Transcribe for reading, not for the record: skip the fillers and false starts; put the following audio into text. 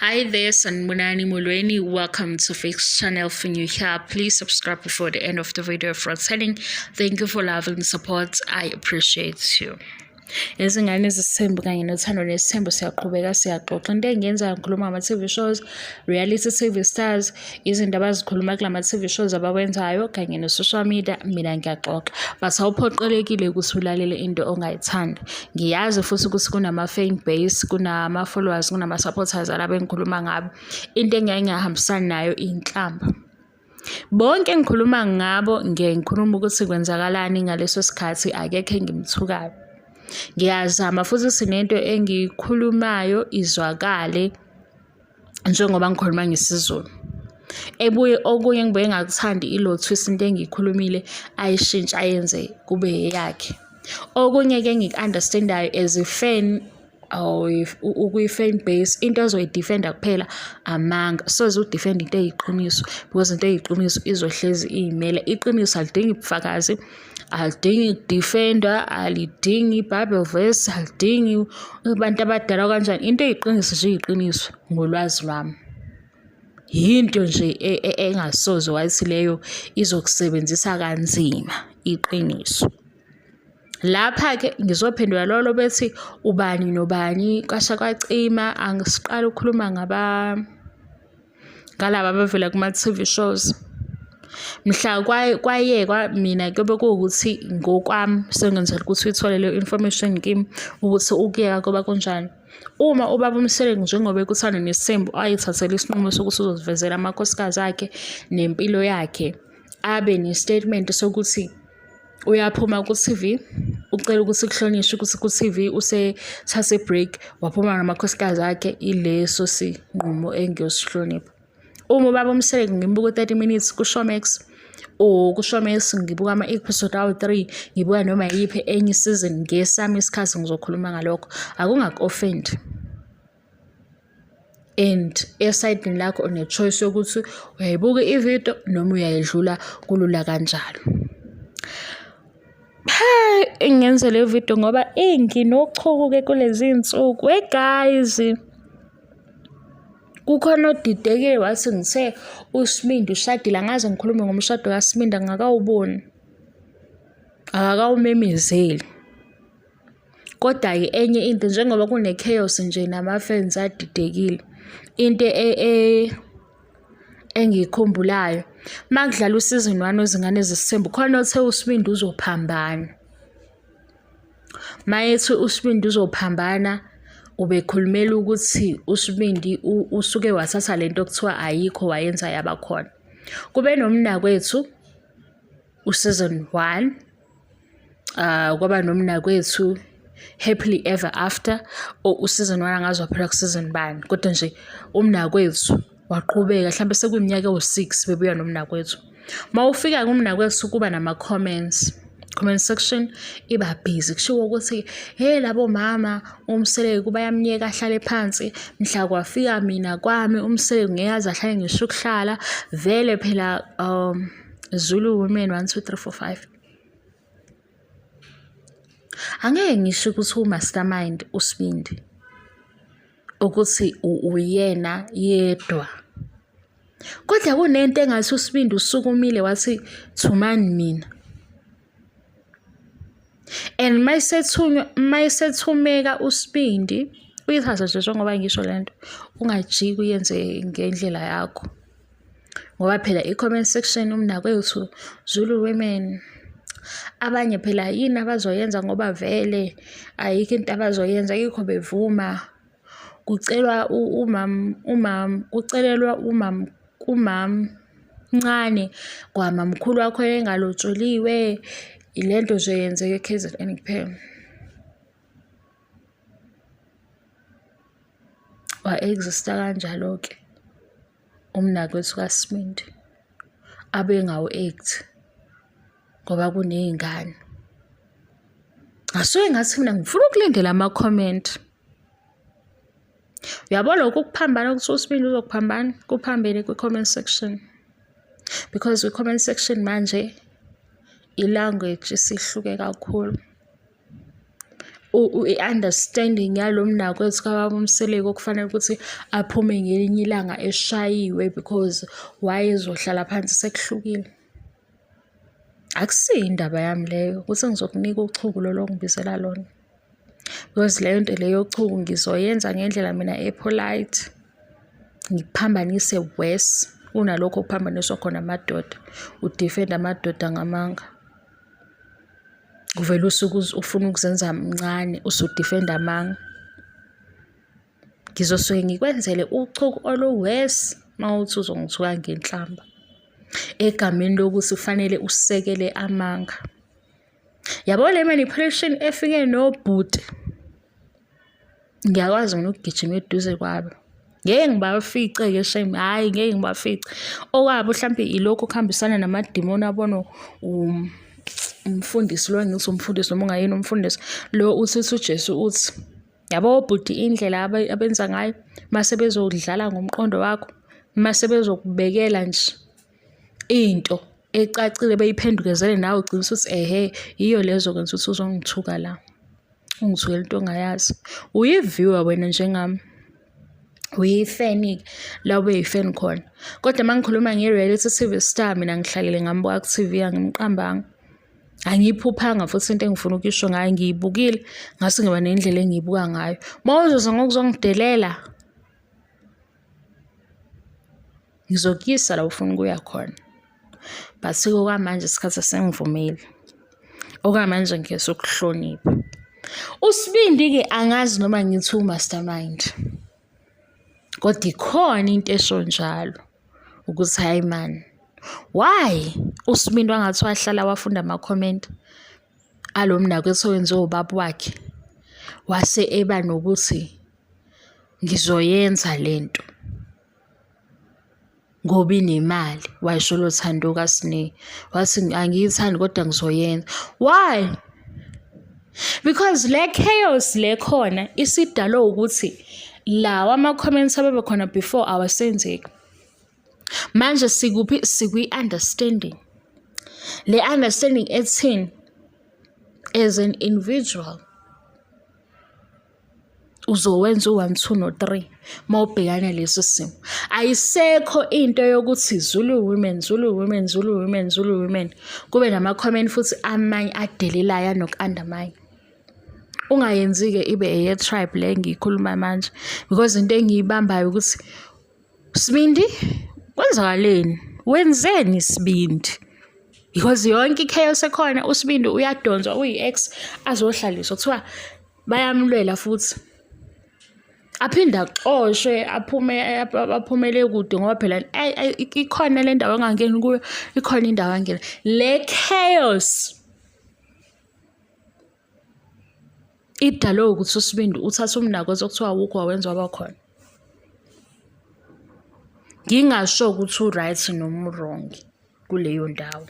Hi there, Sanmunani Mulweni. Welcome to Fix channel. For you here, please subscribe before the end of the video. For telling, thank you for love and support. I appreciate you. Izingane Zesthembu kanye nothando nesithembu siyaqhubeka siyaxoxa into engiyenza ngikhuluma ama-TV shows, reality TV stars, izinto abazikhuluma kulama TV shows abawenzayo kanye no-social media. Mina ngiyaxoxa but awuphoqelekile ukuthi ulalele into ongayithandi. Ngiyazi futhi ukuthi kunama-fan base, kunama-followers, kunama-supporters alaba engikhuluma ngabo. Into engeke ngahambisani nayo inhlamba. Bonke engikhuluma ngabo ngikhuluma ukuthi kwenzakalani ngaleso sikhathi, akekho engimthukayo. Ngiyazama futhi sinento engikhulumayo izwakale njengoba ngikhuluma ngesiZulu. Ebuye okunye ngibuye ngakuthandi ilo twist into engiyikhulumile ayishintsha ayenze kube yakhe. Okunye ke ngikunderstandayo as a fan ukuyi-fan base, into ezoyidefenda kuphela amanga. Soze udefend into eyiqiniso because into eyiqiniso izohlezi iyimele. Iqiniso alidingi ubufakazi, alidingi ukudefenda, alidingi iBible verse, alidingi abantu abadala kanjani. Into eyiqiniso nje iyiqiniso ngolwazi lwami. Yinto nje engasoze wathi leyo izokusebenzisa kanzima, iqiniso. Lapha ke ngizophendula lolo bethi ubani nobani kwasha kwacima. Angisiqala ukukhuluma ngalaba abavela kuma-TV shows. Mhla kwayekwa mina kube kuwukuthi ngokwami sengenzela ukuthi uyithole leyo information kimi ukuthi ukuyeka kuba kunjani. Uma ubaba uMseleku njengoba ekuthanda nesithembu ayithathela isinqumo sokuthi uzozivezela amakhosikazi akhe nempilo yakhe, abe ne-statement sokuthi uyaphuma ku-TV, ucela ukuthi kuhlonishwe ukuthi ku-TV usethathe break, waphuma namakhosikazi akhe, ileso sinqumo engiyosihlonipha. Uma ubaba uMseleku ngimbuka 30 minutes ku-Showmax or ku-Showmax ngibuka ama-episode awu-3, ngibuka noma yiphi enye season ngesami isikhathi ngizokhuluma ngalokho, akungaku-offend. And esayidini lakho une-choice yokuthi uyayibuka ividiyo noma uyayidlula, kulula kanjalo. Ngenze le video ngoba nginochuku-ke kulezi insuku. Guys, kukhona odidekile wathi ngithe uSbindi ushadile. Angaze ngikhulume ngomshado kaSbindi, angakawuboni, akakawumemezeli. Kodwa-ke enye into, njengoba kune-chaos nje nama-fans adidekile, into engiyikhumbulayo makudlala usizini 1 weZingane Zesthembu, khona othe uSbindi uzophambana. Mayethi uSbindi uzophambana, ubekhulumela ukuthi uSbindi usuke wathatha lento okuthiwa ayikho wayenza yaba khona. Kube nomnakwethu useason 1, kwaba nomnakwethu happily ever after, useason 1 angazwa phela kuseason bani, kodwa nje umnakwethu waqhubeka mhlawumbe sekuyiminyaka ewu-6 bebuya nomnakwethu. Mawufika kumnakwethu kuba comment section iba busy kushiwo ukuthi hey labo mama uMseleku bayamnyeka ahlale phansi. Mhla kwafika mina kwami uMseleku ngeke aze ahlale ngisho ukuhlala vele phela Zulu women 1 2 3 4 5. Angeke ngisho ukuthi uMastermind uSbindi ukuthi uyena yedwa, kodwa kunento engathi uSbindi usukumile wathi thumani mina. And mayisethumeka uSbindi uyithatha nje njengoba ngisho lento, ungajiki uyenze ngendlela yakho, ngoba phela i-comment section umnakwethu Zulu women abanye phela yini abazoyenza ngoba vele ayikho into abazoyenza, yikho bevuma. Kucelelwa umam ncane kwamamkhulu wakho engalotsholiwe. Ilento nje yenzeke KZN kuphela. Wa-exista kanjalo-ke umnakwethu kaSbindi abe ngawu-act ngoba kuney'ngane. Ngasuke ngathi mina ngifuna ukulindela ama-comment. Uyabona lokhu kuphambana ukuthi uSbindi uzokuphambana, kuphambene kwi-comment section, because kwi-comment section manje i-language isihluke kakhulu. i-understanding yalo mnakwethu kaBaba uMseleku okufanele ukuthi aphume ngelinye ilanga eshayiwe because wayezohlala phansi sekuhlukile. Akusiyo indaba yami leyo ukuthi ngizokunika uchuku lolo ngibizela lona, because leyo nto leyo uchuku ngizoyenza ngendlela mina epolite, ngiphambanise worse kunalokho okuphambaniswa khona amadoda, udefend amadoda ngamanga. Kuvele usuke ufuna ukuzenza mncane usudefenda amanga. Ngizosuke ngikwenzele uchuku oluworse mawuthi uzongithuka ngenhlamba egameni lokuthi ufanele usekele amanga. Yabo le manipulation efike nobhuti, ngiyakwazi mina ukugijima eduze kwabo, ngeke ngibafice-ke shame, hhayi ngeke ngibafice. Okwabo mhlampe ilokhu kuhambisana namademoni abona umfundisi lo, ngithi umfundisi noma ungayini umfundisi lo, uthi uJesu uthi, yabo bhuti indlela abenza ngayo mase bezodlala ngomqondo wakho, mase bezokubekela nje into ecacile beyiphendukezele nawe ugcina ukuthi yiyo lezo kwenza ukuthi uzongithuka la, ungithukela into ongayazi. Uyiviwa wena njengami, uyifeni la ubeyifeni khona. Kodwa mangikhuluma nge-reality TV star, mina ngihlalele ngambuka ku-TV, angimqambanga, angiyiphuphanga futhi into engifuna ukuyisho ngayo ngiyibukile, ngase ngiba nendlela engiyibuka ngayo. Mawuzoza ngokuzongidelela, ngizokuyisa la ufuna ukuya khona. But okwamanje isikhathi sengivumile, okwamanje ngiyesa ukuhlonipha. uSbindi-ke angazi noma ngithi uMastermind, kodwa ikhona into esho njalo ukuthi hayi man, why uSbindi wangathi wahlala wafunda ama-comment alo mnakwethu owenziwe ubaba wakhe, wase eba nokuthi ngizoyenza lento ngoba inemali. Wayisho lo Thando kaSine, wathi angiyithandi kodwa ngizoyenza. Why? Because le chaos le khona isidalwe ukuthi lawa ama-comments abebe khona before awasenzeki. Manje sikuphi? Sikwi-understanding. Le understanding ethini as an individual uzowenza u-1, 2 no-3 mawubhekana lesi simo. Ayisekho into yokuthi Zulu women, Zulu women, Zulu women, Zulu women, kube nama-comment futhi amanye adelelayo anoku-undermine. Ungayenzi-ke ibe eye-tribe le ngiyikhuluma manje, because into engiyibambayo ukuthi Sbindi kwenzakaleni, wenzeni Sbindi, because yonke i-chaos ekhona uSbindi uyadonswa uyi-ex azohlaliswa kuthiwa bayamlwela futhi aphinde axoshwe aphumele kude ngoba phela ikhona le ndawo angangeni kuyo, ikhona indawo angena. Le chaos idalwe ukuthi uSbindi uthatha umnakwethu okuthiwa awukho wawenza wabakhona. Ngingasho ukuthi u-right noma u-wrong kuleyo ndawo.